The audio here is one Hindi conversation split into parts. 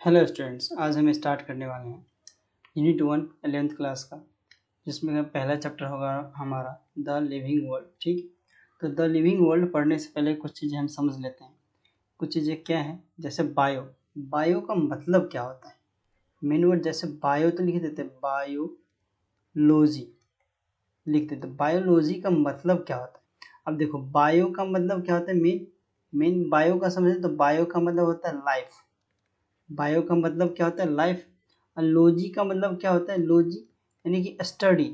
हेलो स्टूडेंट्स, आज हम स्टार्ट करने वाले हैं यूनिट 1 11th क्लास का, जिसमें का पहला चैप्टर होगा हमारा द लिविंग वर्ल्ड। ठीक, तो द लिविंग वर्ल्ड पढ़ने से पहले कुछ चीज़ें हम समझ लेते हैं। कुछ चीज़ें क्या हैं, जैसे बायो। बायो का मतलब क्या होता है? मेन वर्ड जैसे बायो तो लिख देते, बायोलॉजी लिख देते। बायोलॉजी का मतलब क्या होता है? अब देखो, बायो का मतलब क्या होता है? मेन बायो का समझे तो बायो का मतलब होता है लाइफ। बायो का मतलब क्या होता है? लाइफ। और लॉजी का मतलब क्या होता है? लॉजी यानी कि स्टडी।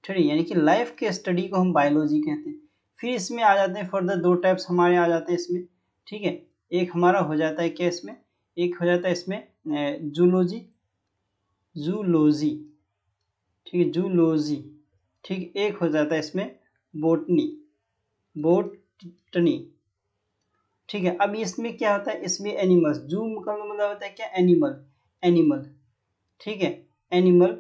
स्टडी यानी कि लाइफ के स्टडी को हम बायोलॉजी कहते हैं। फिर इसमें आ जाते हैं फर्दर दो टाइप्स हमारे आ जाते हैं इसमें। ठीक है, एक हमारा हो जाता है क्या इसमें, एक हो जाता है इसमें जूलॉजी। जूलॉजी, ठीक है, जूलॉजी। ठीक, एक हो जाता है इसमें बोटनी। बोटनी, ठीक है। अब इसमें क्या होता है? इसमें एनिमल्स। जू का मतलब होता है क्या? एनिमल। एनिमल, ठीक है, एनिमल।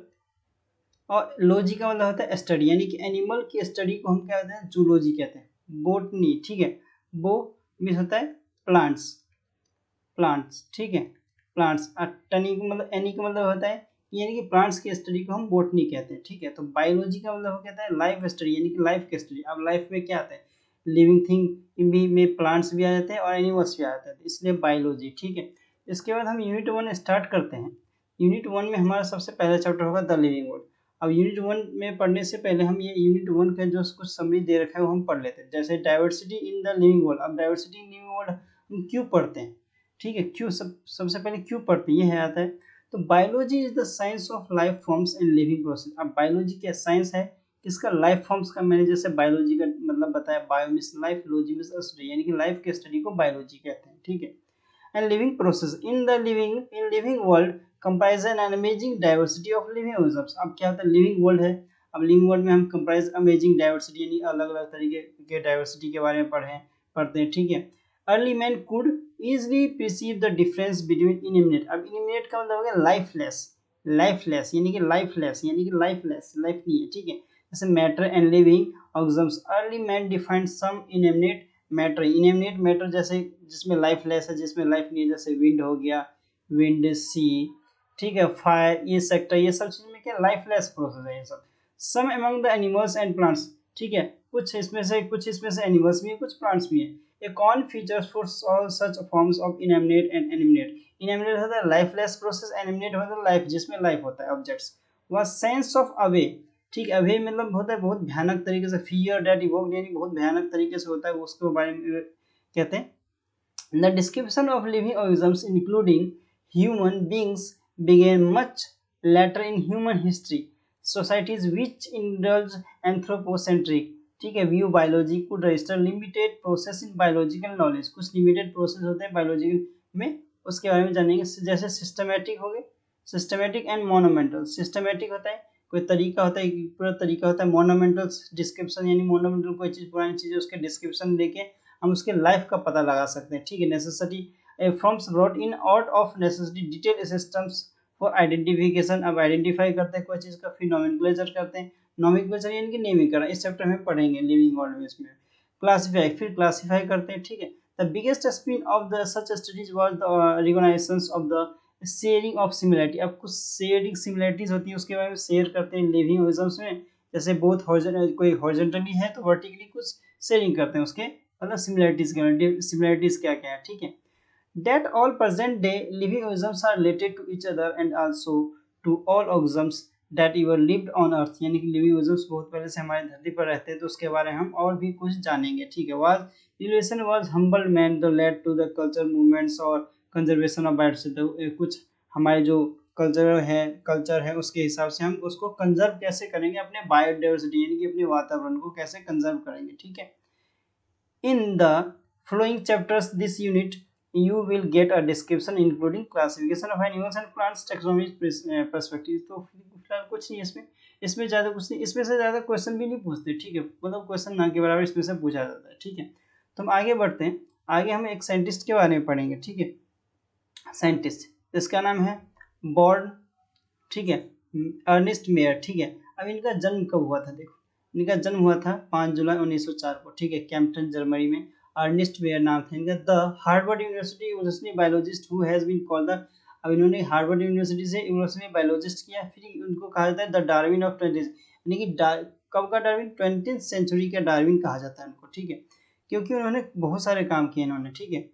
और लॉजी का मतलब होता है स्टडी, यानी कि एनिमल की स्टडी को हम क्या कहते हैं? जूलॉजी कहते हैं। बोटनी, ठीक है, बो मीन्स होता है प्लांट्स। प्लांट्स, ठीक है, प्लांट्स। और टनी का मतलब, एनी का मतलब होता है यानी कि प्लांट्स की स्टडी को हम बोटनी कहते हैं। ठीक है, तो बायोलॉजी का मतलब कहता है लाइफ स्टडी, यानी कि लाइफ की स्टडी। अब लाइफ में क्या आता है? लिविंग थिंग भी में प्लांट्स भी आ जाते हैं और एनिमल्स भी आ जाते हैं, इसलिए बायोलॉजी। ठीक है, इसके बाद हम यूनिट 1 स्टार्ट करते हैं। यूनिट 1 में हमारा सबसे पहला चैप्टर होगा द लिविंग वर्ल्ड। अब यूनिट 1 में पढ़ने से पहले हम ये यूनिट 1 का जो कुछ समरी दे रखा है वो हम पढ़ लेते हैं। जैसे diversity in the living world. अब डाइवर्सिटी इन लिविंग वर्ल्ड हम क्यों पढ़ते हैं? ठीक है, क्यों सबसे पहले क्यों पढ़ते हैं ये है आता है। तो biology is the science of life forms and living process. अब बायोलॉजी क्या साइंस है? किसका? लाइफ फॉर्म्स का। मैंने जैसे बायोलॉजी का मतलब बताया, bio means life, logy means study, यानी कि लाइफ के स्टडी को बायोलॉजी कहते हैं। ठीक है, and living process in living world comprise an amazing diversity of living organisms। अब क्या होता है? लिविंग वर्ल्ड है। अब लिविंग वर्ल्ड में हम कंप्राइज अमेजिंग डाइवर्सिटी, यानी अलग अलग तरीके के डाइवर्सिटी के बारे में पढ़ते हैं। ठीक है, early man could easily perceive the difference between inanimate। अब inanimate का मतलब हो गया लाइफलेस। लाइफलेस यानी कि लाइफलेस यानी कि लाइफलेस, लाइफ नहीं है। ठीक है, जैसे matter and living organisms. Early man defined some inanimate matter. Inanimate matter जैसे जिसमें लाइफलेस है, जिसमें लाइफ नहीं है, जैसे विंड हो गया, विंड, सी, ठीक है, फायर, ये सेक्टर, ये सब चीज में क्या लाइफलेस प्रोसेस है ये सब। Some among the animals and plants, ठीक है, कुछ इसमें से एनिमल्स भी है, कुछ प्लांट्स भी है। A common features for all such forms of inanimate and animate. Inanimate होता है लाइफलेस प्रोसेस, एनिमिनेट होता है लाइफ, जिसमें लाइफ होता है, ऑब्जेक्ट्स। वह सेंस ऑफ अवे, ठीक है, अभय मतलब होता है बहुत भयानक तरीके से। फियर डेट इवोक्ड यानी बहुत भयानक तरीके से होता है, उसके बारे में कहते हैं। The description of living organisms including human beings began much later in human history. Societies which indulge anthropocentric, ठीक है, view biology could register limited process in biological knowledge। कुछ लिमिटेड प्रोसेस होते हैं बायोलॉजिकल में, उसके बारे में जानेंगे। जैसे सिस्टमेटिक हो गए, सिस्टमेटिक एंड मोनोमेंटल। सिस्टमेटिक होता है कोई तरीका होता है, पूरा तरीका होता है। मोनोमेंटल डिस्क्रिप्शन, यानी मोनोमेंटल कोई चीज़, पुरानी चीज़ है, उसके डिस्क्रिप्शन देके हम उसके लाइफ का पता लगा सकते हैं। ठीक है, necessity forms brought in out of necessity detail systems for identification. अब आइडेंटिफाई करते हैं कोई चीज़ का, फिर नोमेनक्लेचर करते हैं। नोमेनक्लेचर यानी कि नेमिंग करना, इस चैप्टर में पढ़ेंगे लिविंग वर्ल्ड में। इसमें क्लासीफाई, फिर क्लासीफाई करते हैं। ठीक है, the biggest spin off the such studies was the recognition of the sharing of similarity. अब कुछ शेयरिंग सिमिलरिटीज होती है, उसके बारे में शेयर करते हैं लिविंग ऑर्गेनिजम्स में। जैसे बोथ कोई हॉरिजॉन्टली है तो वर्टिकली कुछ शेयरिंग करते हैं उसके, मतलब सिमिलरिटीज के, सिमिलरिटीज क्या क्या है। ठीक है, that all present day living organisms are related to each other and also to all organisms that ever lived on earth। यानी कि लिविंग organisms बहुत पहले से हमारी धरती पर रहते हैं, तो उसके बारे में हम और भी कुछ जानेंगे। ठीक है, was relation was humble man the led to the culture movements और conservation of biodiversity। कुछ हमारे जो कल्चर है उसके हिसाब से हम उसको कंजर्व कैसे करेंगे, अपने बायोडाइवर्सिटी यानी कि अपने वातावरण को कैसे कंजर्व करेंगे। ठीक है, in the following chapters, this unit, you will get a description including classification of animals and plants, taxonomy perspective। तो फिलहाल कुछ नहीं इसमें, इसमें ज़्यादा कुछ नहीं, इसमें से ज़्यादा क्वेश्चन भी नहीं पूछते। ठीक है, मतलब क्वेश्चन ना के बराबर इसमें से पूछा जाता है। ठीक है, तो हम आगे बढ़ते हैं। आगे हम एक साइंटिस्ट के बारे में पढ़ेंगे। ठीक है, साइंटिस्ट, इसका नाम है बॉर्न, ठीक है, अर्नेस्ट मेयर। ठीक है, अब इनका जन्म कब हुआ था? देखो, इनका जन्म हुआ था 5 जुलाई 1904 को। ठीक है, कैम्पटन जर्मनी में। अर्नेस्ट वेयर नाम था इनका। The Harvard University evolutionary biologist who has been called the, अब इन्होंने हार्वर्ड यूनिवर्सिटी से इवोल्यूशनरी बायोलॉजिस्ट किया, फिर उनको कहा जाता है द डार्विन ऑफ 20, यानी कि कब का डार्विन, 20th सेंचुरी का डार्विन कहा जाता है उनको, ठीक है, क्योंकि उन्होंने बहुत सारे काम किए इन्होंने, ठीक है।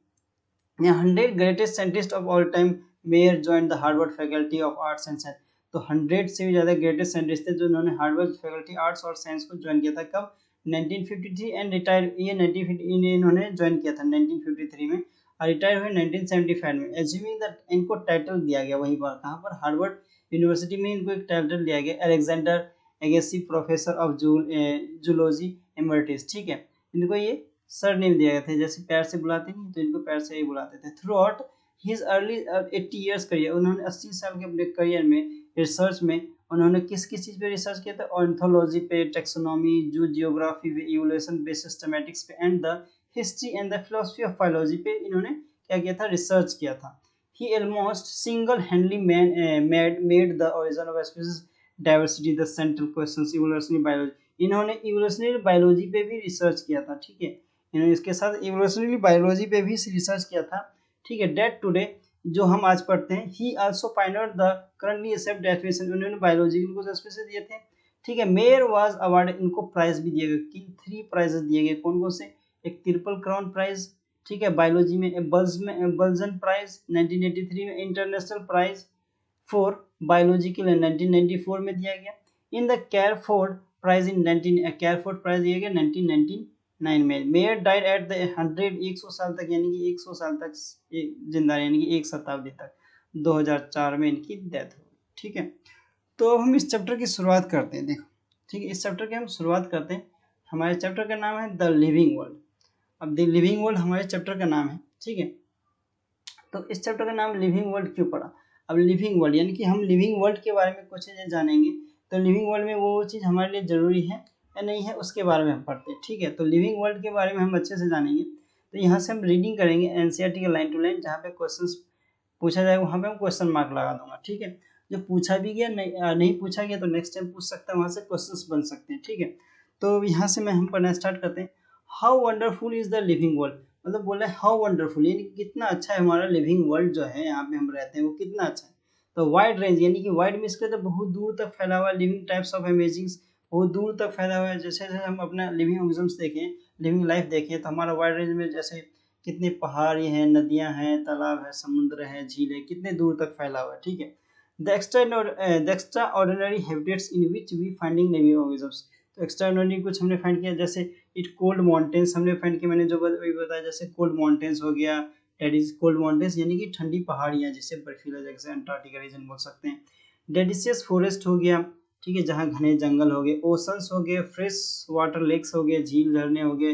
100 greatest scientist of all time mayor join the Harvard faculty of arts and science, तो 100 से भी ज़्यादा ग्रेटेस्ट साइंटिस्ट थे जो उन्होंने हार्वर्ड फैकल्टी आर्ट्स और साइंस को ज्वाइन किया था। कब, 1953, एंड रिटायर, ये 1950 इन्होंने ज्वाइन किया था 1953 में, और रिटायर हुए 1975 में। एज्यूमिंग दैट, इनको टाइटल दिया गया वहीं पर, कहाँ पर, हार्वर्ड यूनिवर्सिटी में इनको एक टाइटल दिया गया, Alexander Agassiz professor of zoology emeritus, ठीक है। इनको ये सर नेम दिया गया था, जैसे पैर से बुलाते हैं तो इनको पैर से ही बुलाते थे। Through out his early 80 years career, उन्होंने 80 साल के अपने करियर में रिसर्च में उन्होंने किस किस चीज़ पे रिसर्च किया था, ऑर्थोलॉजी पे, टेक्सोनॉमी, जू जियोग्राफी पे, इवोल्यूशन पे, सिस्टमैटिक्स पे, and the history and the philosophy of biology पे इन्होंने क्या किया था, रिसर्च किया था। He almost single handedly made the origin of species diversity the central questions evolutionary biology, इन्होंने इवोल्यूशनरी बायोलॉजी पे भी रिसर्च किया था, ठीक है। इन्होंने इसके साथ इवोल्यूशनरी बायोलॉजी पे भी रिसर्च किया था, ठीक है। डेट टुडे, जो हम आज पढ़ते हैं, he also pioneered the currently accept definition, उन्होंने बायोलॉजी के कुछ स्पेशल दिए थे, ठीक है। मेयर वाज अवार्ड, इनको प्राइज भी दिए गए, 3 प्राइजेस दिए गए, कौन कौन से, एक ट्रिपल क्राउन प्राइज, ठीक है, बायोलॉजी में बल्जन प्राइज 1983 में, इंटरनेशनल प्राइज फॉर बायोलॉजी के लिए 1994 में दिया गया। In the Crafoord prize in 19 Crafoord prize दिया गया 1999 में। मेयर डाइड एट द 100 साल तक, यानी कि 100 साल तक जिंदा, यानी कि 1 शताब्दी तक, 2004 में इनकी डेथ हुई, ठीक है। तो अब हम इस चैप्टर की शुरुआत करते हैं, देखो, ठीक है, इस चैप्टर की हम शुरुआत करते हैं। हमारे चैप्टर का नाम है द लिविंग वर्ल्ड। अब द लिविंग वर्ल्ड हमारे चैप्टर का नाम है, ठीक है। तो इस चैप्टर का नाम लिविंग वर्ल्ड क्यों पड़ा, अब लिविंग वर्ल्ड यानी कि हम लिविंग वर्ल्ड के बारे में कुछ चीज़ें जानेंगे, तो लिविंग वर्ल्ड में वो चीज़ हमारे लिए ज़रूरी है या नहीं है उसके बारे में हम पढ़ते हैं, ठीक है। तो लिविंग वर्ल्ड के बारे में हम अच्छे से जानेंगे, तो यहाँ से हम रीडिंग करेंगे एनसीईआरटी का लाइन टू लाइन, जहाँ पे क्वेश्चन पूछा जाएगा वहाँ पे हम क्वेश्चन मार्क लगा दूंगा, ठीक है। जो पूछा भी गया नहीं पूछा गया तो नेक्स्ट टाइम पूछ सकता है, वहाँ से क्वेश्चन बन सकते हैं, ठीक है। तो यहाँ से मैं हम पढ़ना स्टार्ट करते हैं। How wonderful is the living world, मतलब बोला है हाउ वंडरफुल, यानी कितना अच्छा है हमारा लिविंग वर्ल्ड जो है, यहाँ पे हम रहते हैं वो कितना अच्छा है। तो वाइड रेंज, यानी कि वाइड मीन्स करते बहुत दूर तक फैला हुआ, लिविंग टाइप्स ऑफ अमेजिंग, बहुत दूर तक फैला हुआ है। जैसे जैसे हम अपना लिविंग ऑर्गेनिजम्स देखें, लिविंग लाइफ देखें, तो हमारा वाइड रेंज में जैसे कितने पहाड़ हैं, नदियां हैं, तालाब है, समुद्र है, झील है, कितने दूर तक फैला हुआ है, ठीक है। The extraordinary habitats in which we finding living organisms, तो एक्स्ट्रा ऑर्डिनरी कुछ हमने फाइंड किया, जैसे इट कोल्ड माउंटेन्स हमने फाइंड किया, मैंने जो बताया, जैसे कोल्ड माउंटेन्स हो गया, डेट इज कोल्ड माउंटेन्स यानी कि ठंडी पहाड़ियाँ, जिससे बर्फीला जैसे अंटार्कटिका रीजन बोल सकते हैं। डेडिशियस फॉरेस्ट हो गया, ठीक है, जहाँ घने जंगल हो गए। ओशंस हो गए, फ्रेश वाटर लेक्स हो गए, झील झरने हो गए,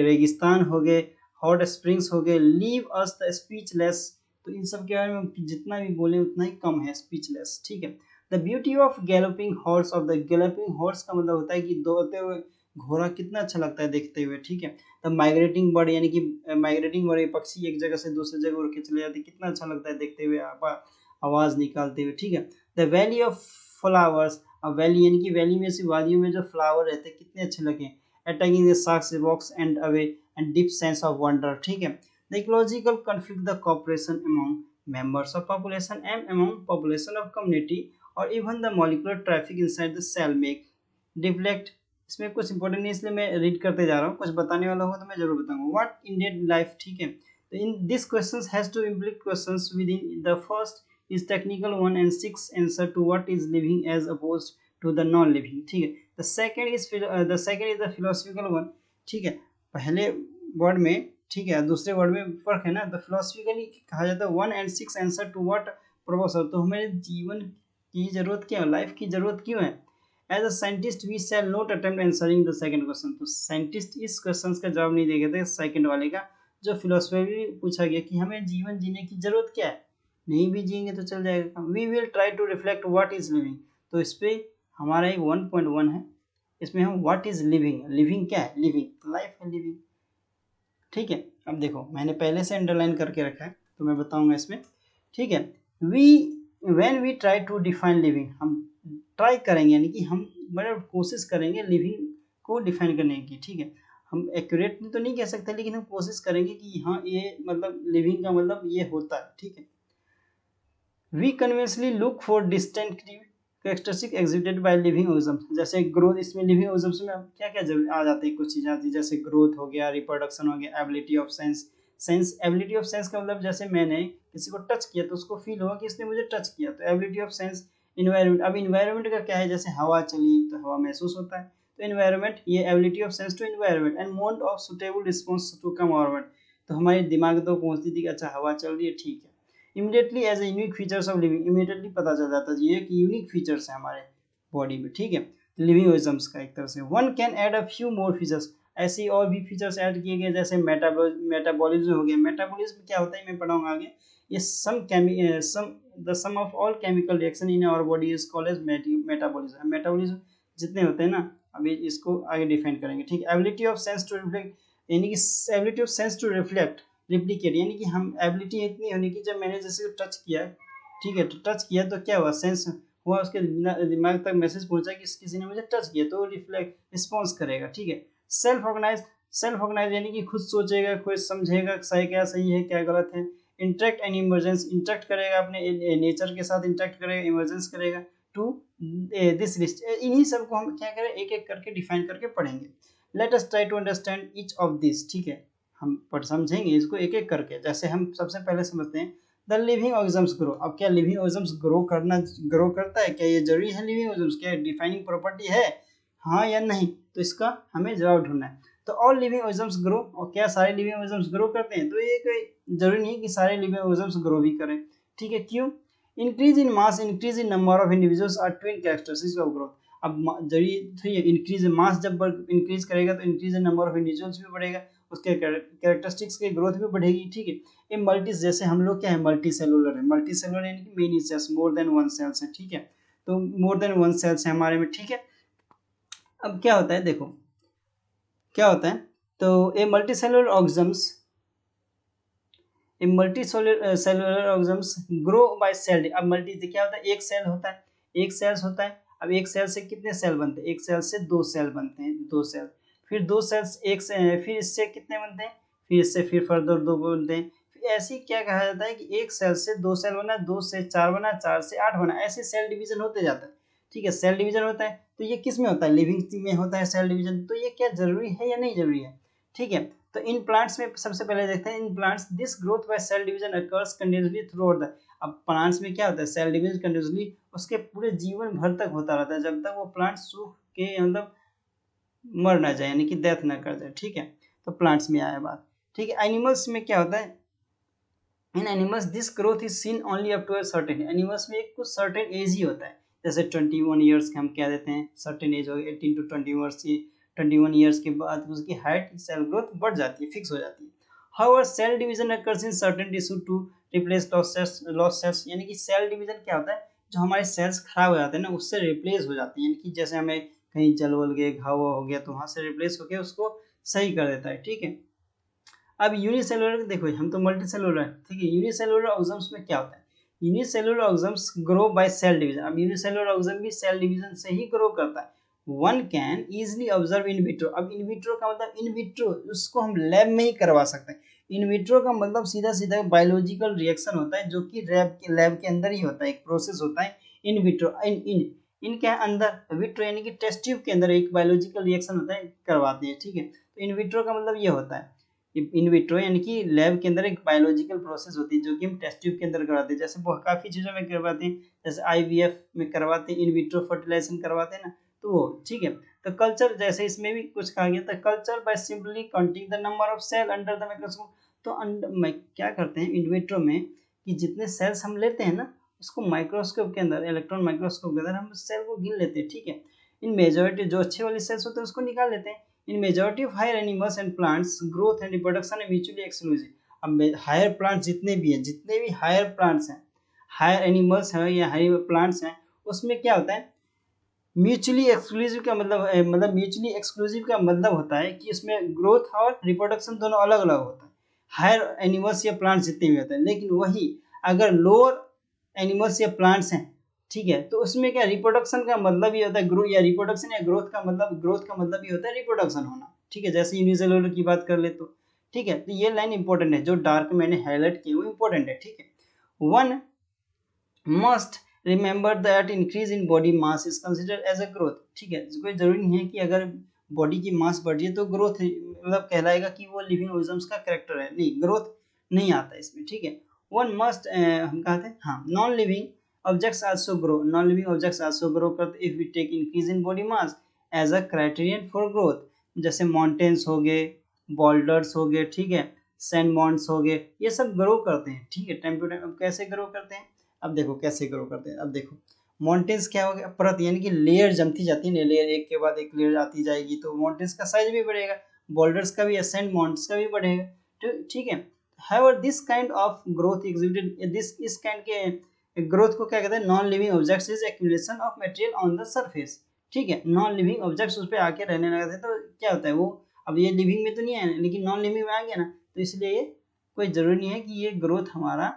रेगिस्तान हो गए, हॉट स्प्रिंग्स हो गए। लीव अस द स्पीचलेस, तो इन सब के बारे में जितना भी बोले उतना ही कम है, स्पीचलेस, ठीक है। The beauty of galloping horse, of the galloping horse का मतलब होता है कि दौड़ते हुए घोड़ा कितना अच्छा लगता है देखते हुए, ठीक है। द माइग्रेटिंग बर्ड, यानी कि माइग्रेटिंग बर्ड, पक्षी एक जगह से दूसरी जगह उड़ के चले जाते, कितना अच्छा लगता है देखते हुए, आवाज निकालते हुए, ठीक है। द वैली ऑफ फ्लावर्स, अब वैली यानी कि वैली में से वादियों में जो फ्लावर रहते हैं कितने अच्छे लगे। Attacking the sharks walks and away and deep sense of wonder, ठीक है। The ecological conflict, the cooperation among members of population and among population of community or even the molecular traffic inside the cell make deflect, इसमें कुछ इंपॉर्टेंट नहीं इसलिए मैं रीड करते जा रहा हूँ, कुछ बताने वाला होगा तो मैं जरूर बताऊंगा। व्हाट इन डेड लाइफ, ठीक है। तो in this questions has two implicit questions within the first is technical one and 6 answer to what is living as opposed to the non living, ठीक है। The second is the philosophical one, ठीक है। पहले वर्ड में, ठीक है, दूसरे वर्ड में फर्क है ना। तो फिलोसफिकली कहा जाता है 1 and 6 answer to what proposal, तो हमें जीवन की जरूरत क्या है, लाइफ की जरूरत क्यों है। As a scientist we shall not attempt answering the second question, तो साइंटिस्ट इस क्वेश्चन का जवाब नहीं देंगे थे सेकंड वाले का, जो फिलोसफी पूछा गया कि हमें जीवन जीने की जरूरत क्या है, नहीं भी जिएंगे तो चल जाएगा। We will try to reflect what is living, तो इस पे हमारा एक 1.1 है, इसमें हम व्हाट इज लिविंग, लिविंग क्या है, लिविंग लाइफ है, लिविंग, ठीक है। अब देखो मैंने पहले से अंडरलाइन करके रखा है तो मैं बताऊंगा इसमें, ठीक है। We when we try to define living, हम ट्राई करेंगे यानी कि हम मतलब कोशिश करेंगे लिविंग को डिफाइन करने की, ठीक है। हम एक्यूरेट तो नहीं कह सकते, लेकिन हम कोशिश करेंगे कि हाँ ये मतलब लिविंग का मतलब ये होता है, ठीक है। We conventionally look for distinctive characteristic exhibited by living organism, जैसे ग्रोथ, इसमें लिविंग ऑर्गेनिज्म में क्या क्या आ जाती है, कुछ चीज़ें आती है, जैसे ग्रोथ हो गया, रिप्रोडक्शन हो गया, ability of sense. Ability of sense का मतलब जैसे मैंने किसी को टच किया तो उसको फील हुआ कि इसने मुझे टच किया, तो एबिलिटी ऑफ सेंस। इन्वायरमेंट, अब इन्वायरमेंट का क्या है, जैसे हवा चली तो हवा महसूस होता है, तो इन्वायरमेंट, ये ability of sense to environment and mode of suitable response to come environment, तो हमारे दिमाग तो पहुंचती थी कि अच्छा हवा चल रही है, ठीक है। Immediately as a unique features of living, immediately पता चल जाता है ये कि यूनिक फीचर्स है हमारे बॉडी में, ठीक है। लिविंग ऑर्गेनिज्म्स का एक तरह से one can add a few more features, ऐसे और भी फीचर्स ऐड किए गए, जैसे मेटाबॉलिज्म हो गया। मेटाबॉलिज्म क्या होता है मैं पढ़ाऊंगा आगे। ये sum of all chemical reaction in our body is called as metabolism. Metabolism जितने होते हैं ना, अभी इसको आगे डिफाइन करेंगे, ठीक है। Ability of sense to reflect, यानी कि ability of sense to reflect replicate, यानी कि हम एबिलिटी इतनी होने की, जब मैंने जैसे टच किया, ठीक है, तो टच किया तो क्या हुआ, सेंस हुआ, उसके दिमाग तक मैसेज पहुंचा कि किसी ने मुझे टच किया, तो रिफ्लेक्ट रिस्पॉन्स करेगा, ठीक है। सेल्फ ऑर्गेनाइज यानी कि खुद सोचेगा, खुद समझेगा सही क्या सही है क्या गलत है। इंटरेक्ट एंड इमरजेंस, इंटरेक्ट करेगा अपने नेचर के साथ, इंटरेक्ट करेगा, इमरजेंस करेगा टू दिस लिस्ट। इन्हीं सब को हम क्या करें, एक एक करके डिफाइन करके पढ़ेंगे। Let us try to understand each of this, ठीक है। हम पढ़ समझेंगे इसको एक एक करके। जैसे हम सबसे पहले समझते हैं द लिविंग ऑर्गेनिज्म्स ग्रो। अब क्या लिविंग ऑर्गेनिज्म्स ग्रो करता है, क्या ये जरूरी है लिविंग ऑर्गेनिज्म्स, क्या डिफाइनिंग प्रॉपर्टी है, हाँ या नहीं, तो इसका हमें जवाब ढूंढना है। तो ऑल लिविंग ऑर्गेनिज्म्स ग्रो, और क्या सारे लिविंग ऑर्गेनिज्म्स ग्रो करते हैं, तो ये कोई जरूरी नहीं है कि सारे लिविंग ऑर्गेनिज्म्स ग्रो भी करें, ठीक है। क्यों, increase in mass, increase in number of individuals are twin characteristics of growth. अब जरूरी तो ये इंक्रीज मास जब इंक्रीज करेगा तो increase in number of individuals भी बढ़ेगा, उसके कैरेक्टरिस्टिक्स की ग्रोथ भी बढ़ेगी, ठीक है। ये मल्टी, जैसे हम लोग क्या है, मल्टी सेलुलर है, मल्टी सेलुलर यानी कि many cells, more than one cells है, ठीक है। तो मोर देन वन सेल्स है हमारे में, ठीक है। अब क्या होता है, देखो क्या होता है, तो a multi cellular organisms, cellular organisms grow by cell. अब मल्टी क्या होता है, एक सेल होता है, एक सेल्स होता है। अब एक सेल से कितने सेल बनते हैं, एक सेल से दो सेल बनते हैं, दो सेल, फिर दो सेल्स एक से, फिर इससे कितने बनते हैं, फिर इससे फिर फर्दर दो बनते हैं, फिर ऐसे क्या कहा जाता है कि एक सेल से दो सेल बना, दो से चार बना, चार से आठ बना, ऐसे सेल डिवीजन होते जाता है, ठीक है। सेल डिवीजन होता है, तो ये किस में होता है, लिविंग में होता है सेल डिवीजन। तो ये क्या जरूरी है या नहीं जरूरी है, ठीक है। तो इन प्लांट्स में सबसे पहले देखते हैं, in plants this growth by cell division occurs continuously throughout the. अब प्लांट्स में क्या होता है, सेल डिवीजन कंटिन्यूअसली उसके पूरे जीवन भर तक होता रहता है, जब तक वो प्लांट सूख के मतलब मर ना जाए, यानी कि डेथ ना कर जाए, ठीक है। तो प्लांट्स में आया बात, ठीक है। एनिमल्स में क्या होता है, in animals this growth is seen only up to a certain, animals में एक कुछ सर्टेन एज ही होता है, जैसे 21 ईयर्स के हम कह देते हैं, सर्टेन एज हो 18 टू 21 ईयर्स के बाद उसकी हाइट सेल ग्रोथ बढ़ जाती है, फिक्स हो जाती है। However cell division occurs in certain tissue to replace lost cells, यानी कि सेल डिवीजन क्या होता है, जो हमारे सेल्स खराब हो जाते हैं ना, उससे रिप्लेस हो जाती है, यानी कि जैसे हमें कहीं जल वल गए, घाव हो गया, तो वहां से रिप्लेस होकर उसको सही कर देता है, ठीक है। अब यूनिसेलुलर देखो, हम तो मल्टी सेलुलर है, ठीक है। यूनिसेलुलर ऑर्गेनिज्म्स में क्या होता है, unicellular organisms grow by cell division. अब यूनिसेलुलर ऑर्गेनिज्म भी सेल डिवीजन से ही ग्रो करता है। One can easily observe in vitro. अब इन विट्रो का मतलब इन विट्रो, उसको हम लैब में ही करवा सकते हैं। इन विट्रो का मतलब सीधा सीधा बायोलॉजिकल रिएक्शन होता है, जो कि लैब के अंदर ही होता है, एक प्रोसेस होता है इन विट्रो। इन के अंदर विट्रो यानी कि टेस्ट ट्यूब के अंदर एक बायोलॉजिकल रिएक्शन होता है, करवाते हैं, ठीक है। तो इन विट्रो का मतलब ये होता है, इन विट्रो यानी कि लैब के अंदर एक बायोलॉजिकल प्रोसेस होती है, जो कि हम टेस्ट ट्यूब के अंदर करवाते हैं, जैसे काफ़ी चीज़ों में करवाते हैं, जैसे आईवीएफ में करवाते हैं, इन विट्रो फर्टिलाइजेशन करवाते हैं ना, तो वो ठीक है। तो कल्चर, जैसे इसमें भी कुछ कहा गया था, culture by simply counting the number of cell under the microscope. तो मैं क्या करते हैं इन विट्रो में, कि जितने सेल्स हम लेते हैं ना, उसको माइक्रोस्कोप के अंदर, इलेक्ट्रॉन माइक्रोस्कोप के अंदर हम सेल को गिन लेते हैं, ठीक है। इन मेजॉरिटी जो अच्छे वाले सेल्स होते हैं उसको निकाल लेते हैं। In majority of higher animals and plants, growth and reproduction are mutually exclusive. अब हायर प्लांट्स जितने भी हैं, जितने भी हायर प्लांट्स हैं, हायर एनिमल्स हैं या हायर प्लांट्स हैं, उसमें क्या होता है, म्यूचुअली एक्सक्लूसिव का मतलब म्यूचुअली एक्सक्लूसिव का मतलब होता है कि उसमें ग्रोथ और रिप्रोडक्शन दोनों अलग अलग होता है, हायर एनिमल्स या प्लांट्स जितने भी होते हैं। लेकिन वही अगर लोअर एनिमल्स या प्लांट्स हैं, ठीक है, तो उसमें क्या रिप्रोडक्शन का मतलब ही होता है ग्रो, या रिप्रोडक्शन या ग्रोथ का मतलब ही होता है रिप्रोडक्शन होना, ठीक है, जैसे यूनिसेलुलर की बात कर ले तो, ठीक है। तो ये लाइन इंपॉर्टेंट है, जो डार्क मैंने हाईलाइट की वो इंपॉर्टेंट है, ठीक है। One must remember that increase in body mass is considered as a growth, ठीक है। कोई जरूरी नहीं है कि अगर बॉडी की मास बढ़ जाए तो ग्रोथ मतलब कहलाएगा कि वो लिविंग ऑर्गेनिज्म्स का कैरेक्टर है, नहीं, ग्रोथ नहीं आता इसमें, ठीक है। वन मस्ट हम कहते हैं, हाँ, non living objects also grow, non living objects also grow करते if we take increase in body mass as a criterion for growth. जैसे माउंटेन्स हो गए, बॉल्डर्स हो गए, ठीक है, सैंड मॉन्ट्स हो गए, ये सब ग्रो करते हैं, ठीक है, टाइम टू टाइम। अब कैसे ग्रो करते हैं, अब देखो कैसे ग्रो करते हैं। अब देखो माउंटेन्स क्या हो गया, परत यानी कि लेयर जमती जाती है, लेयर एक के बाद एक लेयर आती जाएगी, तो माउंटेन्स का साइज भी बढ़ेगा, बोल्डर्स का भी, सैंड माउंट्स का भी बढ़ेगा, तो ठीक है। However this kind of growth exhibited, this इस काइंड के ग्रोथ को क्या कहते हैं, non living objects is accumulation of material on the surface, ठीक है। नॉन लिविंग ऑब्जेक्ट्स उस पर आके रहने लगे थे, तो क्या होता है वो, अब ये लिविंग में तो नहीं है लेकिन नॉन लिविंग में आ गया ना, तो इसलिए ये कोई जरूरी नहीं है कि ये ग्रोथ हमारा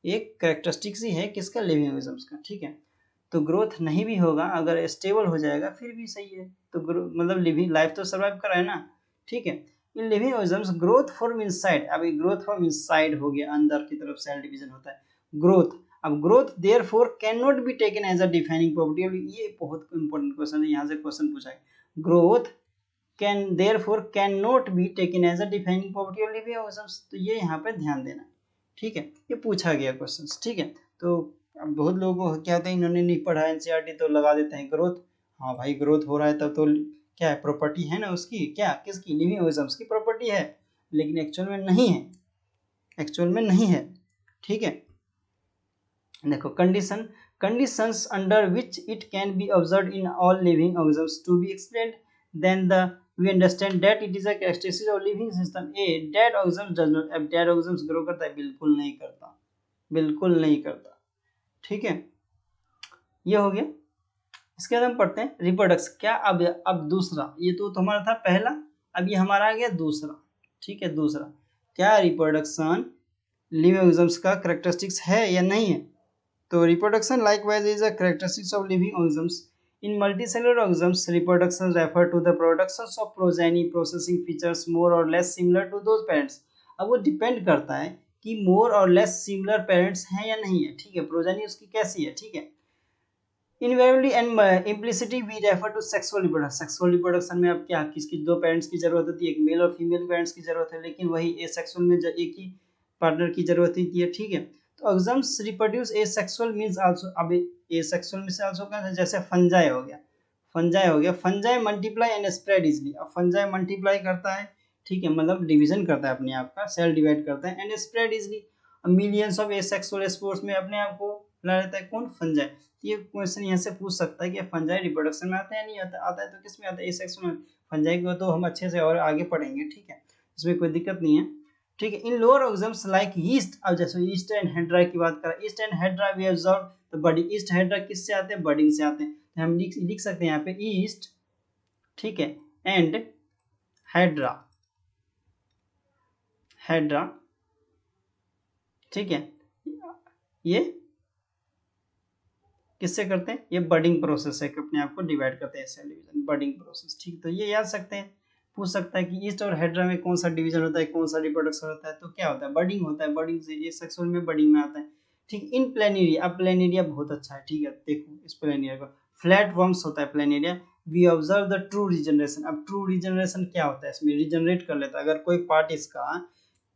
एक कैरेक्टरिस्टिक्स ही है किसका, लिविंग ऑर्गेनिज्म्स का, ठीक है। तो ग्रोथ नहीं भी होगा, अगर स्टेबल हो जाएगा फिर भी सही है, तो मतलब लिविंग लाइफ तो सर्वाइव कर रहा है ना, ठीक है। In living organisms growth from inside, अब ग्रोथ फ्रॉम इनसाइड हो गया, अंदर की तरफ सेल डिवीजन होता है, ग्रोथ। अब growth therefore can not be taken as a defining property, ये बहुत इंपॉर्टेंट क्वेश्चन है, यहाँ से क्वेश्चन पूछा है। Growth can therefore can not be taken as a defining property of living organisms, तो ये यहाँ पे ध्यान देना, ठीक है। ये पूछा गया क्वेश्चन, ठीक है। तो अब बहुत लोगों को क्या होता है, इन्होंने नहीं पढ़ा एनसीईआरटी तो लगा देते हैं ग्रोथ, हाँ भाई ग्रोथ हो रहा है तब तो क्या है, प्रॉपर्टी है ना उसकी, क्या, किसकी, लिविंग ऑर्गेनिज्म्स की प्रॉपर्टी है, लेकिन एक्चुअल में नहीं है, एक्चुअल में नहीं है, ठीक है। देखो conditions under which it can be observe in all living organisms to be explained, then the we understand that it is a characteristic of living system. A dead organism does not, अब dead organisms ग्रो करता है, बिल्कुल नहीं करता, बिल्कुल नहीं करता, ठीक है। ये हो गया। इसके बाद हम पढ़ते हैं रिप्रोडक्शन, क्या, अब दूसरा, ये तो हमारा था पहला, अब ये हमारा आ गया दूसरा, ठीक है। दूसरा क्या, रिप्रोडक्शन लिविंग ऑर्गेनिज्म्स का कैरेक्टरिस्टिक्स है या नहीं है, तो reproduction likewise is a characteristics of living organisms. In multicellular organisms, reproduction refers to the production of progeny processing features more or less similar to those parents. अब वो डिपेंड करता है कि मोर और लेस सिमिलर पेरेंट्स हैं या नहीं है, ठीक है, प्रोजेनी उसकी कैसी है, ठीक है। Invariably and implicitly we refer to sexual reproduction. Sexual reproduction में अब क्या, किसकी, दो पेरेंट्स की जरूरत होती है, एक मेल और फीमेल पेरेंट्स की जरूरत है, लेकिन वही एसेक्सुअल में एक ही पार्टनर की जरूरत होती है, ठीक है। तो organisms reproduce asexual means also, अब एसेक्सुअल में से आल्सो क्या है, जैसे फंजाई हो गया, फंजाई हो गया, fungi multiply and spread easily, अब फंजाई मल्टीप्लाई करता है, ठीक है, मतलब डिवीजन करता है अपने आप का, सेल डिवाइड करता है, and spread easily, millions of asexual spores में अपने आप को ला लेता है, कौन, फंजाई। ये क्वेश्चन यहाँ से पूछ सकता है कि फंजाई रिप्रोडक्शन में आता है या नहीं आता, आता है तो किस में आता है, एसेक्सुअल में। फंजाई को तो हम अच्छे से और आगे पढ़ेंगे, ठीक है, इसमें कोई दिक्कत नहीं है, ठीक है। In lower organisms like yeast, अब जैसे यीस्ट एंड हाइड्रा की बात करें, yeast and hydra we observe तो बर्डिंग, यीस्ट हाइड्रा किससे आते हैं, बर्डिंग से आते हैं, तो हम लिख सकते हैं यहाँ पे यीस्ट, ठीक है, एंड हाइड्रा, हाइड्रा, ठीक है, ये किससे करते हैं, ये बर्डिंग प्रोसेस है, अपने आप को डिवाइड करते हैं, सेल डिवीजन, बर्डिंग प्रोसेस, ठीक। तो ये याद सकते हैं, पूछ सकता है कि ईस्ट और हाइड्रा में कौन सा डिवीजन होता है, कौन सा रिप्रोडक्शन होता है, तो क्या होता है, बर्डिंग होता है, बर्डिंग से ये सेक्सुअल में बर्डिंग में आता है, ठीक। इन प्लेनेरिया, अब प्लेनेरिया बहुत अच्छा है, ठीक है, देखो इस प्लेनेरिया को, फ्लैट वर्म्स होता है planaria, we observe the true regeneration. अब ट्रू रिजनरेशन क्या होता है, इसमें रिजनरेट कर लेता है, अगर कोई पार्ट इसका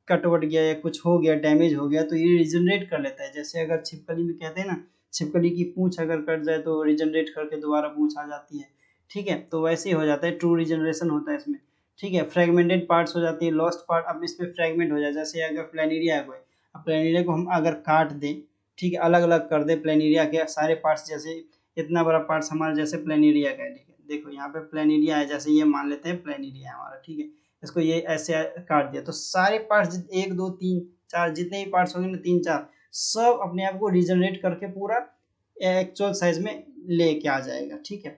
कटवट गया या कुछ हो गया, डैमेज हो गया, तो ये रिजनरेट कर लेता है, जैसे अगर छिपकली में कहते हैं ना, छिपकली की पूंछ अगर कट जाए तो रिजनरेट करके दोबारा पूंछ आ जाती है, ठीक है, तो वैसे ही हो जाता है, ट्रू रिजनरेशन होता है इसमें, ठीक है। फ्रेगमेंटेड पार्ट्स हो जाती है, लॉस्ट पार्ट अब इसमें फ्रेगमेंट हो जाए, जैसे अगर प्लेनेरिया है कोई, अब प्लेनेरिया को हम अगर काट दें, ठीक है, अलग अलग कर दे प्लेनेरिया के सारे पार्ट्स, जैसे इतना बड़ा पार्ट्स हमारा जैसे प्लेनेरिया का है, ठीक है, देखो यहाँ पे प्लेनेरिया है, जैसे ये मान लेते हैं प्लेनेरिया है हमारा, ठीक है, इसको ये ऐसे काट दिया, तो सारे पार्ट्स, एक दो तीन चार, जितने भी पार्ट्स होंगे ना, तीन चार, सब अपने आप को रिजनरेट करके पूरा एक्चुअल साइज में लेके आ जाएगा, ठीक है।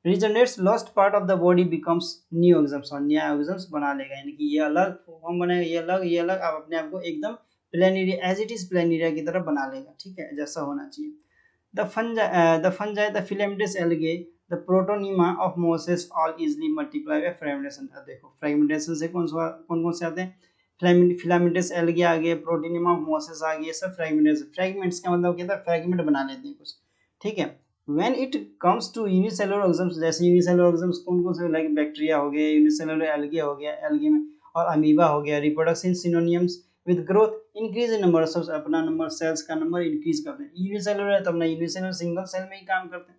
Regenerates lost part of the body becomes new organisms, और नया ऑर्गेनिज्म्स बना लेगा, यानी कि ये अलग फॉर्म बनेगा, ये अलग, आप अपने आप को एकदम planaria as it is planaria की तरह बना लेगा, ठीक है, जैसा होना चाहिए। The fungi, the filamentous algae the protonema of Moses all easily multiply by fragmentation. देखो फ्रेगमेंटेशन से कौन कौन से आते हैं, फिलामेंटस एल्गी आ गए, प्रोटोनिमा ऑफ मोसेस आ गए, सब फ्रेगमेंट्स। फ्रेगमेंट्स का मतलब क्या था, फ्रेगमेंट बना लेते हैं कुछ, ठीक है। When it comes to unicellular organisms, जैसे यूनिसेलुलर ऑर्गेनिज्म्स कौन कौन से, लाइक बैक्टीरिया हो गए, यूनिसेलुलर एल्गी हो गया, एल्गी में, और अमीबा हो गया। Reproduction synonyms with growth, increase in number of, अपना नंबर सेल्स का नंबर इंक्रीज करते हैं। यूनिसेलुलर है तो अपना यूनिसेलुलर सिंगल सेल में ही काम करते हैं,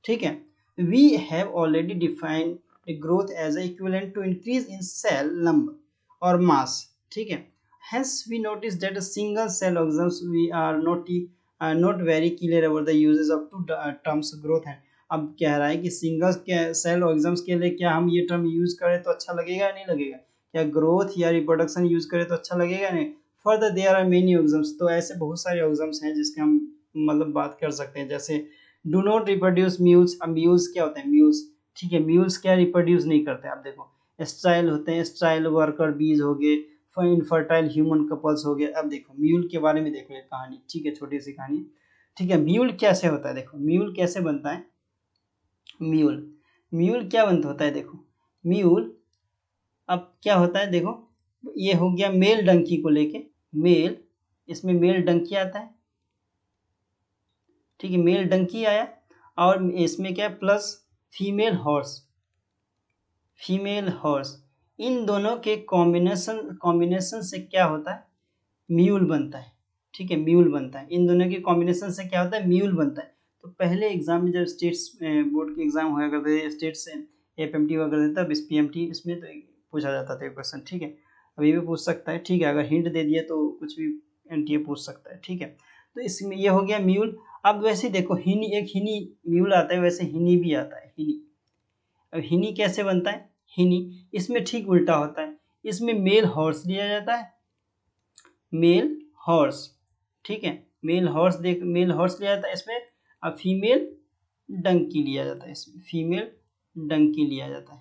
ठीक है। We have already defined growth as equivalent to increase in cell number और मास, ठीक है। Hence we notice that a single cell organisms we are not very clear about the uses of two terms growth and, अब कह रहा है कि सिंगल सेल ऑर्गेनिजम्स के लिए क्या हम ये टर्म यूज करें तो अच्छा लगेगा या नहीं लगेगा, क्या ग्रोथ या रिप्रोडक्शन यूज करें तो अच्छा लगेगा नहीं। Further there are many organisms, तो ऐसे बहुत सारे ऑर्गेनिजम्स हैं जिसके हम मतलब बात कर सकते हैं। जैसे डू नॉट रिप्रोड्यूस म्यूल्स। अब म्यूल्स क्या होते हैं, म्यूल्स, ठीक है, म्यूल्स क्या रिप्रोड्यूस नहीं करते। आप देखो स्टाइल होते हैं, स्टाइल वर्कर बीज हो गए, इनफर्टाइल ह्यूमन कपल्स हो गए। अब देखो म्यूल के बारे में देखो एक कहानी, ठीक है, छोटी सी कहानी, ठीक है। म्यूल कैसे होता है, देखो म्यूल कैसे बनता है। म्यूल, म्यूल क्या बनता होता है, देखो म्यूल, अब क्या होता है, देखो ये हो गया मेल डंकी को लेके, मेल, इसमें मेल डंकी आता है, ठीक है, मेल डंकी आया, और इसमें क्या plus female horse, female horse, इन दोनों के कॉम्बिनेशन से क्या होता है, म्यूल बनता है, ठीक है, म्यूल बनता है। इन दोनों के कॉम्बिनेशन से क्या होता है, म्यूल बनता है। तो पहले एग्जाम में जब स्टेट्स बोर्ड के एग्जाम हुआ करते थे, स्टेट्स एपएमटी हुआ करते थे, तब इस पीएमटी इसमें तो पूछा जाता था क्वेश्चन, ठीक है, अभी भी पूछ सकता है, ठीक है, अगर हिंट दे दिया तो कुछ भी एनटीए पूछ सकता है, ठीक है। तो इसमें ये हो गया म्यूल। अब वैसे देखो हिनी, एक हिनी म्यूल आता है, वैसे हिनी भी आता है, हिनी। अब हिनी कैसे बनता है, हिनी, इसमें ठीक उल्टा होता है, इसमें मेल हॉर्स लिया जाता है, मेल हॉर्स, ठीक है, मेल हॉर्स, देख मेल हॉर्स लिया जाता है इसमें, अब फीमेल डंकी लिया जाता है, इसमें फीमेल डंकी लिया जाता है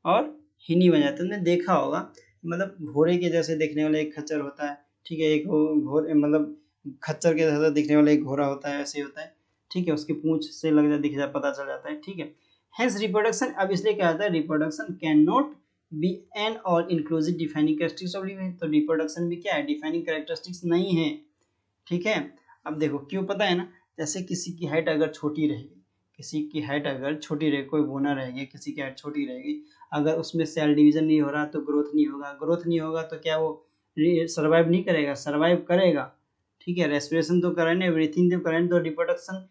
और हिनी बन जाता है। तुमने देखा होगा, मतलब घोड़े के जैसे दिखने वाला एक खच्चर होता है, ठीक है, एक घोड़े मतलब खच्चर के जैसा दिखने वाला एक घोड़ा होता है, ऐसे होता है, ठीक है, उसकी पूंछ से लग जा दिख जा पता चल जाता है, ठीक है। हेंस रिप्रोडक्शन, अब इसलिए क्या होता है, reproduction can not be an all inclusive defining characteristics of living. तो रिप्रोडक्शन भी क्या है, डिफाइनिंग कैरेक्टरिस्टिक्स नहीं है, ठीक है। अब देखो क्यों पता है ना, जैसे किसी की हाइट अगर छोटी रहेगी, किसी की हाइट अगर छोटी रहे, कोई बोना रहेगी, किसी की हाइट छोटी रहेगी, अगर उसमें सेल डिवीजन नहीं हो रहा तो ग्रोथ नहीं होगा, ग्रोथ नहीं होगा तो क्या वो सर्वाइव नहीं करेगा, सर्वाइव करेगा, ठीक है, रेस्पिरेशन तो करें, ब्रीथिंग तो करें, तो रिप्रोडक्शन,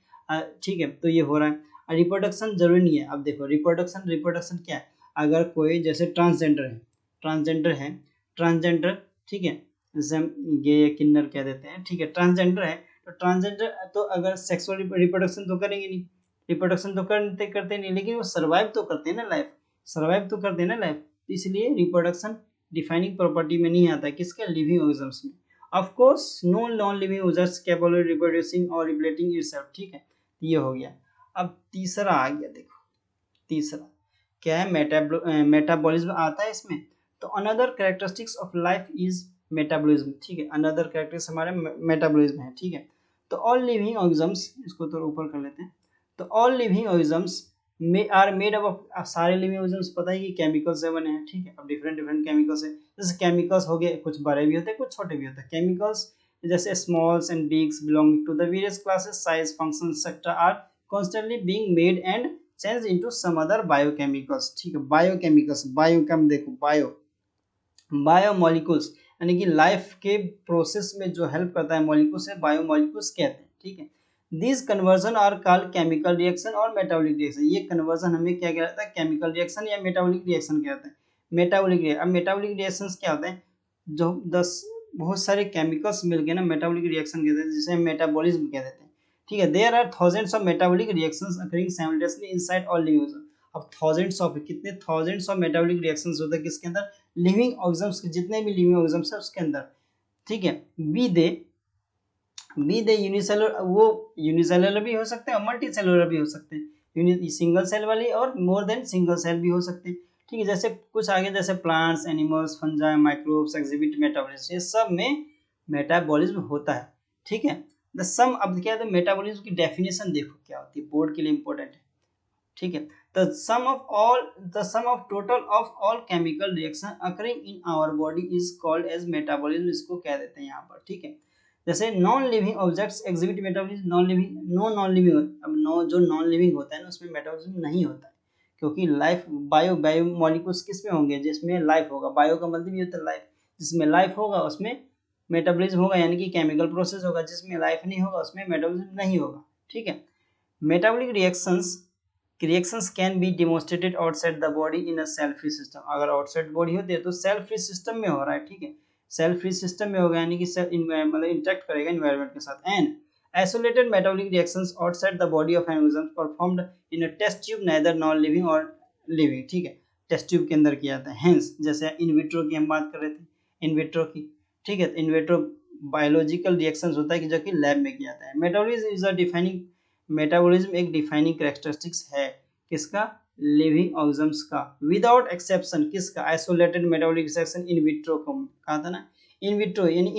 ठीक है, तो ये हो रहा है। रिप्रोडक्शन जरूरी नहीं है। अब देखो रिप्रोडक्शन, रिप्रोडक्शन क्या है, अगर कोई जैसे ट्रांसजेंडर है, ट्रांसजेंडर है, ट्रांसजेंडर, ठीक है, जैसे हम गे किन्नर कह देते हैं, ठीक है, ट्रांसजेंडर है, तो ट्रांसजेंडर तो अगर सेक्सुअल रिप्रोडक्शन तो करेंगे नहीं, रिप्रोडक्शन तो करते करते नहीं, लेकिन वो सर्वाइव तो करते हैं ना लाइफ, सर्वाइव तो करते हैं ना लाइफ, तो इसलिए रिप्रोडक्शन डिफाइनिंग प्रॉपर्टी में नहीं आता है, किसके, लिविंग ऑर्गेनिजम्स में। Of course no non living organisms capable of reproducing और रिप्लेटिंग इटसेल्फ, ठीक है, ये हो गया। अब तीसरा आ गया, देखो तीसरा क्या है, मेटाबॉलिज्म आता है इसमें। तो another characteristics of life is metabolism, ठीक है, अनदर कैरेक्टरिस्टिक्स हमारे मेटाबॉलिज्म है, ठीक है। तो ऑल लिविंग ऑर्गेनिजम्स, इसको थोड़ा ऊपर कर लेते हैं, तो ऑल लिविंग ऑर्गेनिजम्स में आर मेड अप ऑफ, सारे लिविंग ऑर्गेनिजम्स पता है कि केमिकल से बने हैं, ठीक है। अब डिफरेंट डिफरेंट केमिकल्स है, जैसे केमिकल्स हो गए, कुछ बड़े भी होते हैं कुछ छोटे भी होते हैं केमिकल्स, जैसे smalls and bigs belonging to the various classes, size, function etcetera are constantly being made and changed into some other biochemicals, ठीक है, बायोकेमिकल्स, बायोकेम देखो, बायोमोलिकुल्स, यानी कि लाइफ के प्रोसेस में जो हेल्प करता है मॉलिक्यूल से, बायोमोलिकुल्स कहते हैं, ठीक है। This conversion are called chemical reaction और मेटाबॉलिक रिएक्शन। ये कन्वर्जन हमें क्या कहता है, केमिकल रिएक्शन या मेटाबॉलिक रिएक्शन कहते हैं। मेटाबॉलिक रिएक्शन, अब मेटाबॉलिक रिएक्शंस क्या होते हैं, जो 10 बहुत सारे केमिकल्स मिलके ना मेटाबॉलिक रिएक्शन कहते हैं, जिसे हम मेटाबॉलिज्म कह देते हैं, ठीक है। There are thousands of metabolic reactions occurring simultaneously inside all living organism. अब थाउजेंड्स ऑफ, कितने थाउजेंड्स ऑफ मेटाबॉलिक रिएक्शंस होते हैं किसके अंदर, लिविंग ऑर्गेनिजम्स के, जितने भी लिविंग ऑर्गेनिजम्स है उसके अंदर, ठीक है। बी दे यूनिसेलुलर, वो यूनिसेलुलर भी हो सकते हैं और मल्टी सेलुलर भी हो सकते हैं, सिंगल सेल वाली और मोर देन सिंगल सेल भी हो सकते हैं, ठीक है। जैसे कुछ आगे जैसे plants, animals, fungi, microbes exhibit metabolism, ये सब में मेटाबॉलिज्म होता है, ठीक है। द सम, अब क्या है मेटाबॉलिज्म की डेफिनेशन देखो क्या होती है, बोर्ड के लिए इंपॉर्टेंट है। ठीक है। The sum of total of all chemical reaction occurring in our body is called as metabolism, इसको कह देते हैं यहाँ पर, ठीक है। जैसे non living objects exhibit metabolism, non living, अब जो नॉन लिविंग होता है ना उसमें मेटाबॉलिज्म नहीं होता है, क्योंकि लाइफ बायो मॉलिक्यूल्स किस में होंगे, जिसमें लाइफ होगा। बायो का मतलब ये होता है लाइफ, जिसमें लाइफ होगा उसमें मेटाबॉलिज्म होगा, यानी कि केमिकल प्रोसेस होगा। जिसमें लाइफ नहीं होगा उसमें मेटाबॉलिज्म नहीं होगा, ठीक है। Metabolic reactions can be demonstrated outside the body in a cell free system. अगर आउटसाइड बॉडी होती है तो सेल फ्री सिस्टम में हो रहा है, ठीक है। सेल फ्री सिस्टम में होगा, यानी कि मतलब इंटरेक्ट करेगा एनवायरनमेंट के साथ। And isolated metabolic reactions outside the body of animals performed in a test tube neither non living और लिविंग, ठीक है। टेस्ट ट्यूब के अंदर किया जाता है। हेंस जैसे इन विट्रो की हम बात कर रहे थे, इन विट्रो की, ठीक है। इन विट्रो बायोलॉजिकल रिएक्शंस होता है कि जो कि लैब में किया जाता है। मेटाबॉलिज्म एक डिफाइनिंग कैरेक्टरिस्टिक्स है किसका, लिविंग ऑर्गेनिजम्स का। विदाउट एक्सेप्शन किसका, isolated metabolic reaction in vitro को कहा था ना। इन विट्रो यानी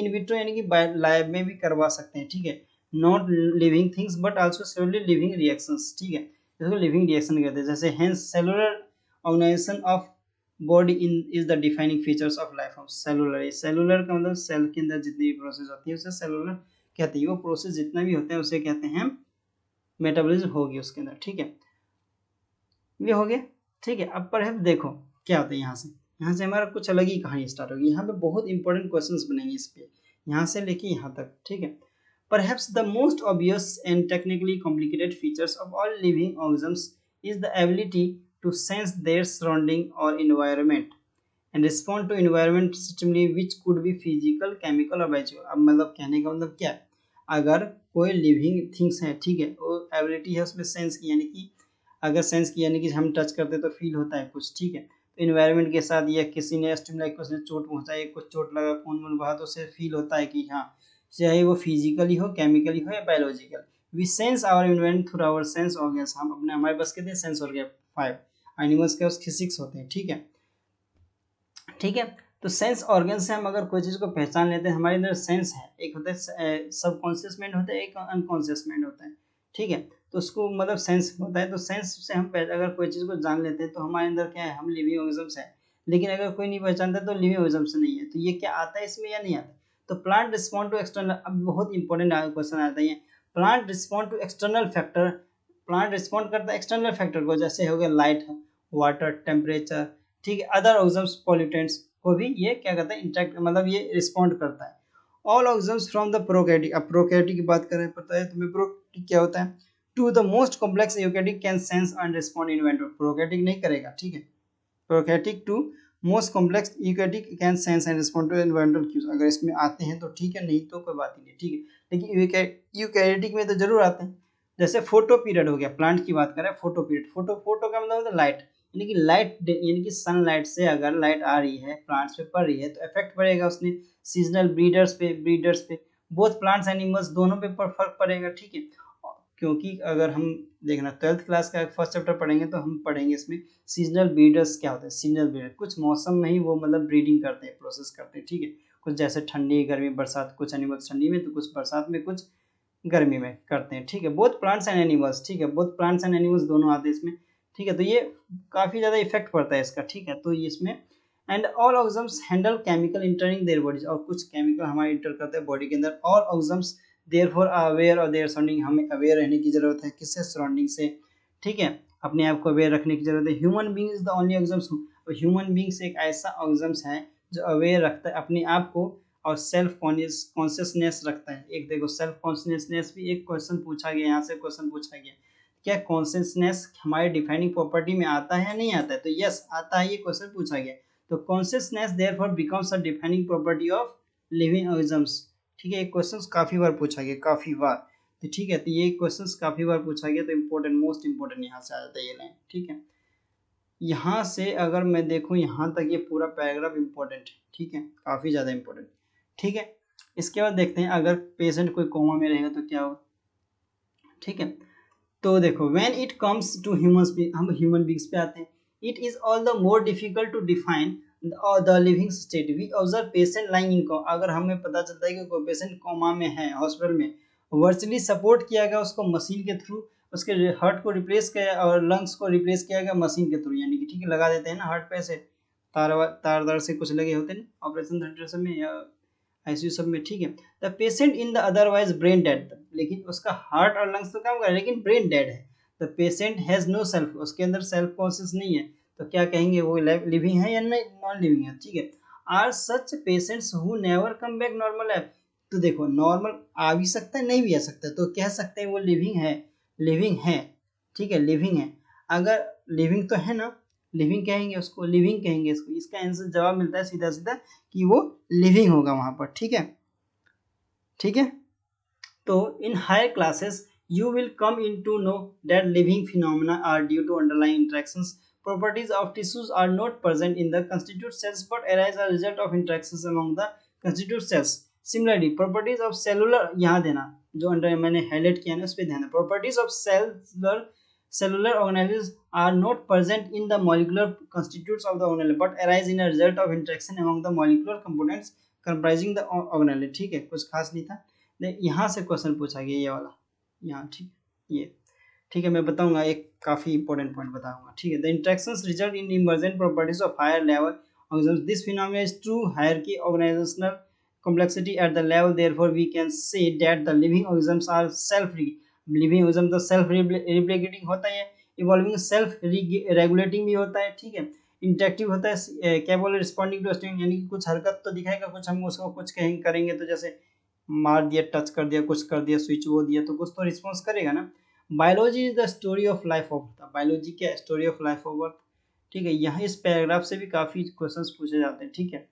कि लैब में भी करवा सकते हैं, ठीक है। Not living things but also severely living reactions, ठीक है। इसको लिविंग रिएक्शन कहते हैं। जैसे hence cellular organization of body in is the defining features of life of cellular का मतलब सेल के अंदर जितनी भी प्रोसेस होती है उसे सेलुलर कहते हैं। वो प्रोसेस जितना भी होता है उसे कहते हैं मेटाबॉलिज्म होगी उसके अंदर, ठीक है। ये हो गया, ठीक है। अब पर देखो क्या होता है, यहाँ से हमारा कुछ अलग ही कहानी स्टार्ट होगी। यहाँ पे बहुत इंपॉर्टेंट क्वेश्चंस बनेंगे इस पे, यहाँ से लेके यहाँ तक, ठीक है। Perhaps the most obvious and technically complicated features of all living organisms is the ability to sense their surrounding or environment and respond to environment stimuli which could be physical, chemical or biological। अब मतलब कहने का मतलब क्या है, अगर कोई लिविंग थिंग्स है, ठीक है, वो एबिलिटी है उसमें सेंस की, यानी कि अगर सेंस की यानी कि हम टच करते तो फील होता है कुछ, ठीक है। तो इन्वायरमेंट के साथ या किसी ने स्टिमुलाई किसी ने चोट पहुंचाई, कुछ चोट लगा, खून वून बहा, तो उसे फील होता है कि हाँ, चाहे वो फिजिकली हो, केमिकली हो या biological. We sense our environment through our sense organs, हम अपने हमारे पास कहते हैं सेंस ऑर्गन 5, एनिमल्स के पास 6 होते हैं, ठीक है, ठीक है। तो सेंस ऑर्गन से हम अगर कोई चीज़ को पहचान लेते हैं, हमारे अंदर सेंस है, एक होता है सबकॉन्शियस माइंड होता है, एक अनकॉन्शियस माइंड होता है, ठीक है। तो उसको मतलब सेंस होता है, तो सेंस से हम अगर कोई चीज़ को जान लेते हैं तो हमारे अंदर क्या है, हम लिविंग ऑर्गेनिजम्स है। लेकिन अगर कोई नहीं पहचानता तो लिविंग ऑर्गेनिजम्स नहीं है। तो ये क्या आता है इसमें या नहीं आता। तो प्लांट रिस्पॉन्ड टू एक्सटर्नल, अब बहुत इंपॉर्टेंट क्वेश्चन आता है, plant respond to external factor. Plant respond करता है एक्सटर्नल फैक्टर को, जैसे हो गया लाइट, वाटर, टेम्परेचर, ठीक है, अदर ऑर्गेनिजम्स, पॉल्यूटेंट्स को भी ये क्या करता है, इंटरेक्ट मतलब ये रिस्पॉन्ड करता है। All organisms from the prokaryotic, अब प्रोकैरियोटिक की बात करें, पता है तुम्हें प्रोकैरियोटिक क्या होता है, to the most complex eukaryotic can sense and respond in environment. Prokaryotic नहीं करेगा, ठीक है। Prokaryotic to most complex eukaryotic can sense and respond to environmental cues. अगर इसमें आते हैं तो ठीक है, नहीं तो कोई बात ही नहीं, ठीक है। लेकिन यूकैरियोटिक में तो जरूर आते हैं। जैसे फोटो पीरियड हो गया, प्लांट की बात करें, फोटो पीरियड, फोटो का मतलब होता है लाइट, यानी कि लाइट, यानी कि सनलाइट से अगर लाइट आ रही है, प्लांट्स पे पड़ रही है, तो इफेक्ट पड़ेगा उसने सीजनल ब्रीडर्स पे, बोथ प्लांट्स एनिमल्स दोनों पे फर्क पड़ेगा, ठीक है। क्योंकि अगर हम देखना 12th क्लास का फर्स्ट चैप्टर पढ़ेंगे तो हम पढ़ेंगे इसमें सीजनल ब्रीडर्स क्या होता है। सीजनल ब्रीडर कुछ मौसम में ही वो मतलब ब्रीडिंग करते हैं, प्रोसेस करते हैं, ठीक है। कुछ जैसे ठंडी, गर्मी, बरसात, कुछ एनिमल्स ठंडी में तो कुछ बरसात में, कुछ गर्मी में करते हैं, ठीक है। बोथ प्लांट्स एंड एनिमल्स, ठीक है, बोथ प्लांट्स एंड एनिमल्स दोनों आते हैं इसमें, ठीक है। तो ये काफ़ी ज़्यादा इफेक्ट पड़ता है इसका, ठीक है। तो ये इसमें and all organisms handle chemical entering their bodies, और कुछ केमिकल हमारे इंटर करते हैं बॉडी के अंदर। ऑल ऑर्गेनिजम्स देयरफॉर अवेयर और देयर सराउंडिंग, हमें अवेयर रहने की जरूरत है, किससे, सराउंडिंग से, ठीक है। अपने आप को अवेयर रखने की जरूरत है। Human being is the only organisms, human beings एक ऐसा ऑर्गेनिजम्स है जो अवेयर रखता है अपने आप को और सेल्फ कॉन्शियसनेस रखता है। एक देखो सेल्फ कॉन्शियसनेस भी एक क्वेश्चन पूछा गया, यहाँ से क्वेश्चन पूछा गया, क्या कॉन्शियसनेस हमारे डिफाइनिंग प्रॉपर्टी में आता है या नहीं आता है, तो यस आता है, ये क्वेश्चन पूछा गया। तो consciousness therefore becomes a defining property of living organisms, ठीक है। ये क्वेश्चन काफी बार पूछा गया, काफी बार, तो ठीक है। तो ये क्वेश्चन काफी बार पूछा गया, तो इम्पोर्टेंट, मोस्ट इंपोर्टेंट यहाँ से आ जाता है ये लाइन, ठीक है। यहाँ से अगर मैं देखूँ यहाँ तक ये पूरा पैराग्राफ इम्पोर्टेंट है, ठीक है, काफी ज्यादा इम्पोर्टेंट, ठीक है। इसके बाद देखते हैं अगर पेशेंट कोई कोमा में रहेगा तो क्या होगा, ठीक है। तो देखो when it comes to humans, हम ह्यूमन बींग्स पे आते हैं, it is all the more difficult to define the living state. We observe patient lying in coma, अगर हमें पता चलता है कि कोई पेशेंट कोमा में है हॉस्पिटल में, वर्चुअली सपोर्ट किया गया उसको मशीन के थ्रू, उसके हार्ट को रिप्लेस किया और लंग्स को रिप्लेस किया गया मशीन के थ्रू, यानी कि ठीक है लगा देते हैं ना हार्ट पे ऐसे तार से कुछ लगे होते हैं ऑपरेशन थिएटर सब में या आईसीयू सब में, ठीक है। The patient in the otherwise brain dead, लेकिन उसका हार्ट और लंग्स तो काम कर रहे हैं लेकिन ब्रेन डेड है। The patient has no self, उसके अंदर सेल्फ कॉन्शियस नहीं है, तो क्या कहेंगे वो लिविंग है या नहीं नॉन लिविंग है, ठीक है। Are such patients who never come back normal life, तो देखो नॉर्मल आ भी सकता है नहीं भी आ सकता है, तो कह सकते हैं वो लिविंग है, लिविंग है, ठीक है लिविंग है। अगर लिविंग तो है ना, लिविंग कहेंगे उसको, लिविंग कहेंगे इसको, इसका आंसर जवाब मिलता है सीधा सीधा कि वो लिविंग होगा वहां पर, ठीक है, ठीक है। तो in higher classes you will come into know that living phenomena are due to underlying interactions. Properties of tissues are not present in the constituent cells but arise as a result of interactions among the constituent cells. Similarly, properties of cellular, यहाँ देना जो अंडर मैंने हाईलाइट किया ना उस पर ध्यान देना. Properties of cellular organelles are not present in the molecular constituents of the organelle but arise in a result of interaction among the molecular components comprising the organelle. ठीक है, कुछ खास नहीं था. यहाँ से क्वेश्चन पूछा गया ये वाला, यहाँ ठीक ये, ठीक है मैं बताऊंगा एक काफी इंपॉर्टेंट पॉइंट बताऊंगा, ठीक है। The interactions result in emergent properties of higher level organisms, this phenomena is true hierarchy organizational complexity at the level, therefore we can say that the living organisms are living organism तो self replicating होता है, evolving self regulating भी होता है, ठीक है, इंटरेक्टिव होता है, capable रिस्पॉन्डिंग टू स्टिमुलस, यानी कि कुछ हरकत तो दिखाएगा, कुछ हम उसको कुछ करेंगे तो जैसे मार दिया, टच कर दिया, कुछ कर दिया, स्विच वो दिया तो कुछ तो रिस्पॉन्स करेगा ना। Biology is the story of life of earth, biology क्या story of life of earth, ठीक है। यहाँ इस पैराग्राफ से भी काफी क्वेश्चंस पूछे जाते हैं, ठीक है।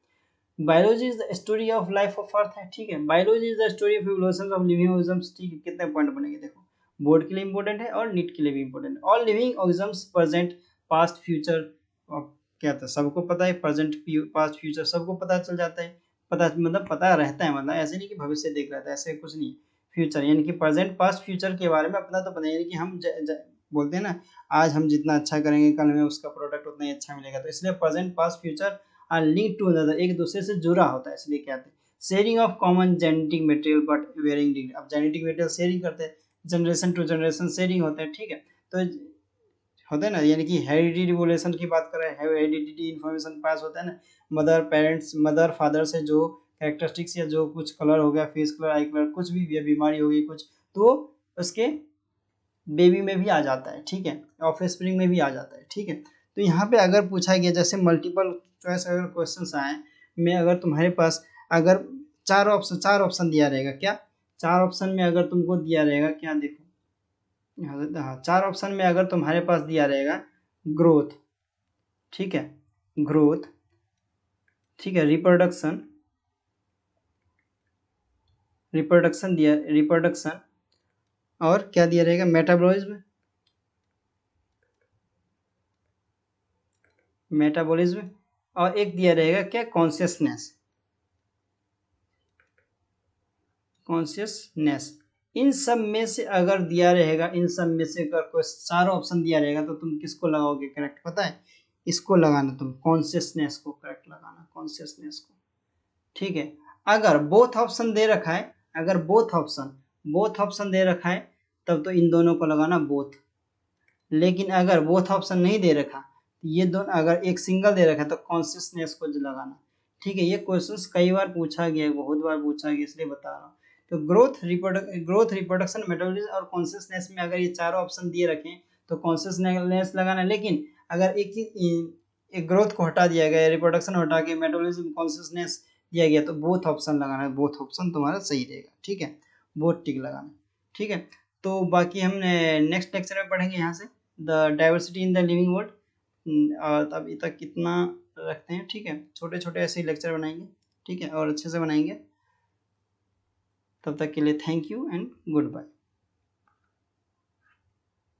Biology is the story of life of अर्थ है, ठीक है। Biology is the story of evolution of living organisms, ठीक है। कितने पॉइंट बनेंगे देखो, बोर्ड के लिए इंपॉर्टेंट है और नीट के लिए भी इंपॉर्टेंट है। All living organisms present past future, क्या था सबको पता है, प्रेजेंट पास्ट फ्यूचर सबको पता चल जाता है, पता मतलब पता रहता है, मतलब ऐसे नहीं कि भविष्य देख रहा था, ऐसे कुछ नहीं। फ्यूचर यानी कि प्रेजेंट पास्ट फ्यूचर के बारे में अपना तो पता है, यानी कि हम बोलते हैं ना आज हम जितना अच्छा करेंगे कल में उसका प्रोडक्ट उतना ही अच्छा मिलेगा, तो इसलिए present past future are link to another, एक दूसरे से जुड़ा होता है, इसलिए कहते हैं sharing of common genetic material but varying degree. अब जेनेटिक मटेरियल शेयरिंग करते हैं, जनरेशन टू जनरेशन शेयरिंग होता है, ठीक है। तो होता है ना, यानी कि हेरिडिटी रिवोल्यूशन की बात कर रहे हैं, हेरिडिटी इन्फॉर्मेशन पास होता है ना, मदर फादर से जो कैरेक्टरिस्टिक्स या जो कुछ कलर हो गया, फेस कलर, आई कलर, कुछ भी बीमारी हो गई कुछ, तो उसके बेबी में भी आ जाता है, ठीक है, ऑफस्प्रिंग में भी आ जाता है, ठीक है। तो यहाँ पे अगर पूछा गया जैसे मल्टीपल चॉइस अगर क्वेश्चन आए में, अगर तुम्हारे पास अगर चार ऑप्शन दिया रहेगा, क्या चार ऑप्शन में अगर तुमको दिया रहेगा, क्या देखो हाँ, चार ऑप्शन में अगर तुम्हारे पास दिया रहेगा ग्रोथ, ठीक है, ग्रोथ, ठीक है, रिप्रोडक्शन दिया, रिप्रोडक्शन, और क्या दिया रहेगा मेटाबॉलिज्म, और एक दिया रहेगा क्या कॉन्शियसनेस, इन सब में से अगर दिया रहेगा, इन सब में से अगर कोई सारा ऑप्शन दिया रहेगा तो तुम किसको लगाओगे करेक्ट, पता है, इसको लगाना, तुम कॉन्शियसनेस को करेक्ट लगाना, कॉन्शियसनेस को, ठीक है। अगर बोथ ऑप्शन दे रखा है, अगर बोथ ऑप्शन दे रखा है तब तो इन दोनों को लगाना बोथ, लेकिन अगर बोथ ऑप्शन नहीं दे रखा, ये दोनों, अगर एक सिंगल दे रखा है तो कॉन्शियसनेस को लगाना, ठीक है। ये क्वेश्चंस कई बार पूछा गया, बहुत बार पूछा गया, इसलिए बता रहा हूँ। तो ग्रोथ रिप्रोडक्शन मेटाबॉलिज्म और कॉन्शियसनेस में अगर ये चारों ऑप्शन दिए रखें तो कॉन्शियसनेस लगाना, लेकिन अगर एक ग्रोथ को हटा दिया गया, रिप्रोडक्शन हटा के मेटाबॉलिज्म कॉन्शियसनेस दिया गया तो बोथ ऑप्शन लगाना, बोथ ऑप्शन तुम्हारा सही रहेगा, ठीक है, बोथ टिक लगाना, ठीक है। तो बाकी हम नेक्स्ट लेक्चर में पढ़ेंगे यहाँ से the diversity in the living world, और अभी तक कितना रखते हैं, ठीक है, छोटे छोटे ऐसे ही लेक्चर बनाएंगे, ठीक है, और अच्छे से बनाएंगे। तब तक के लिए thank you and good bye.